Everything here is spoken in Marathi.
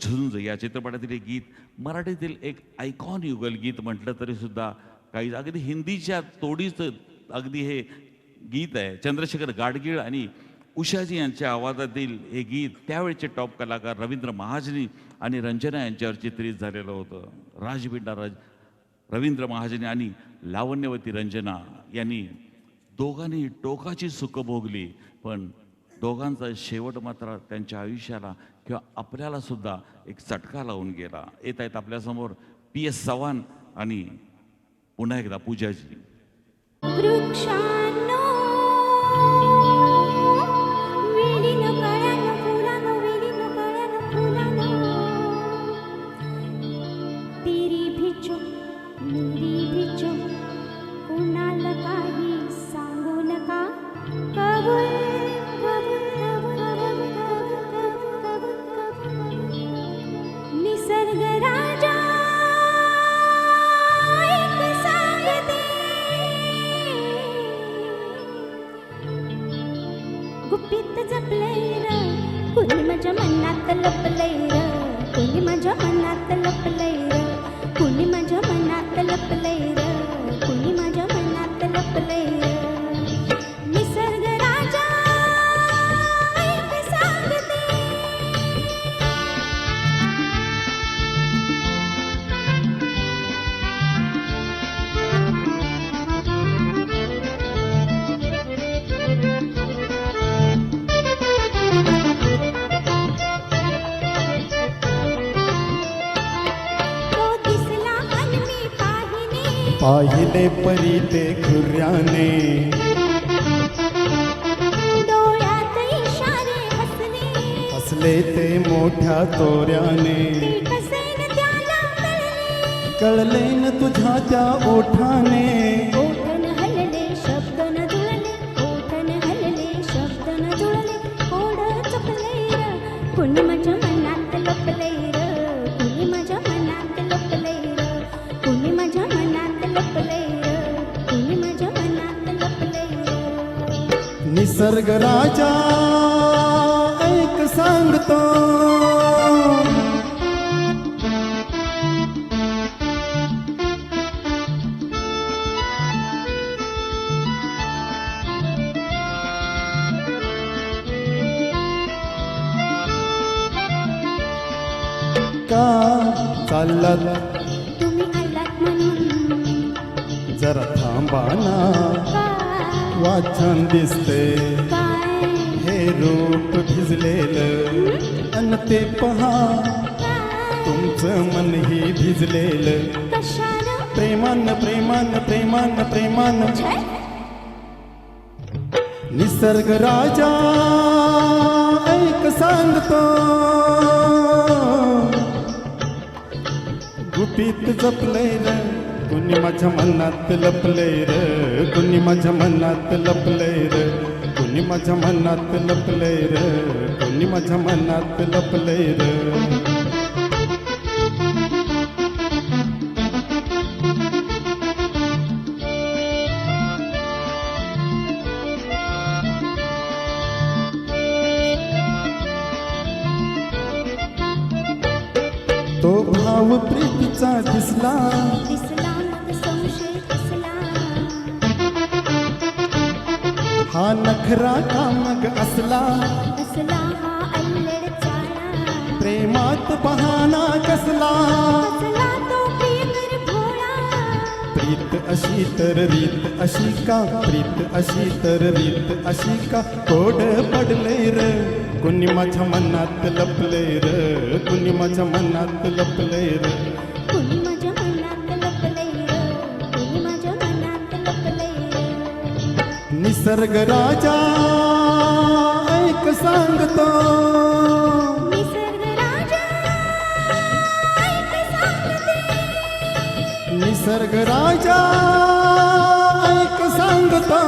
झुंज या चित्रपटातील एक गीत, मराठीतील एक आयकॉन युगल गीत म्हटलं तरी सुद्धा काही अगदी हिंदीच्या तोडीचं अगदी हे गीत आहे. चंद्रशेखर गाडगीळ आणि उषाजी यांच्या आवाजातील हे गीत त्यावेळेचे टॉप कलाकार रवींद्र महाजनी आणि रंजना यांच्यावर चित्रित झालेलं होतं. राजबिंडा रवींद्र महाजनी आणि लावण्यवती रंजना यांनी दोघांनी टोकाची सुखं भोगली, पण दोघांचा शेवट मात्र त्यांच्या आयुष्याला किंवा आपल्याला सुद्धा एक चटका लावून गेला. येत आहेत आपल्यासमोर PS चव्हाण आणि पुन्हा एकदा पूजाजी. वृक्षांनो वेलीनो कळ्यानो फुलानो वेलीनो कळ्यानो फुलानो तेरी भिजो मेरी भिजो कुणाला काही सांगू नका कबूल निसर्ग राजा एक सांगते गुपित जपलंय र कुणी माझ्या मनात लपलंय र कुणी माझ्या मनात लपलंय र कुणी माझ्या मनात लपलंय र कुणी माझ्या मनात लपलंय र निसर्ग राजा एक सांगते तो दिसला आणि मी पाहिले परी ते खुर्याने डोळ्यात इशारे हसले हसले ते मोठ्या तोऱ्याने. ते कसे न त्याला कळले कळले न तुझ्या त्या ओठाने. ओठन हलले शब्द न जुळले ओठन हलले शब्द न जुळले कोड चुकले र कुणी माझ्या मनात लपले र कुणी माझ्या मनात लपले र कुणी माझ्या मनात लपले र कुणी माझ्या मनात लपले र निसर्ग राजा ऐक सांगतो का चाललात तुम्ही आलात म्हणून जरा थांबा ना. काय वाचन दिसते काय हे रूप भिजलेलं अन ते पहा तुमचं मनही भिजलेलं. कशाला प्रेमान प्रेमान प्रेमान प्रेमान निसर्ग राजा ऐक सांगतो गुपित जपलंय र कुणी माझ्या मनात लपलंय र कुणी माझ्या मनात लपलंय र कुणी माझ्या मनात लपलंय र कुणी माझ्या मनात लपलंय र. तो भाव प्रीतीचा दिसला दिसला मग संशय कसला हा नखरा का मग असला. कसला हा अल्लड चाळा प्रेमात बहाना कसला. कसला तो प्रियकर भोळा प्रीत अशी तर रीत अशी का प्रीत अशी तर रीत अशी का कोड पडले र कुणी माझ्या मनात लपले र कुणी माझ्या मनात लपले र. कुणी माझ्या मनात लपले र कुणी माझ्या मनात लपले र निसर्ग राजा ऐक सांगतो निसर्ग राजा ऐक सांगते निसर्ग राजा ऐक सांगतो